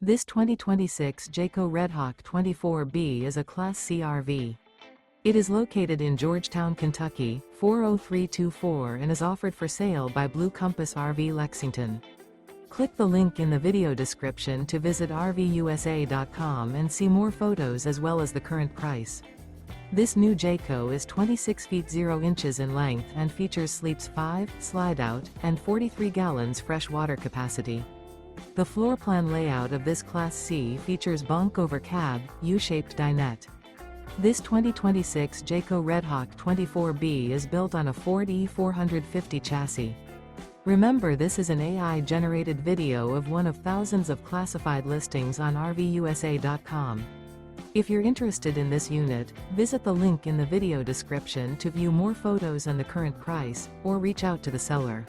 This 2026 Jayco Redhawk 24B is a Class C RV. It is located in Georgetown, Kentucky, 40324 and is offered for sale by Blue Compass RV Lexington. Click the link in the video description to visit RVUSA.com and see more photos as well as the current price. This new Jayco is 26 feet 0 inches in length and features sleeps 5, slide-out, and 43 gallons fresh water capacity. The floor plan layout of this Class C features bunk over cab, U-shaped dinette. This 2026 Jayco Redhawk 24B is built on a Ford E450 chassis. Remember, this is an AI-generated video of one of thousands of classified listings on RVUSA.com. If you're interested in this unit, visit the link in the video description to view more photos and the current price, or reach out to the seller.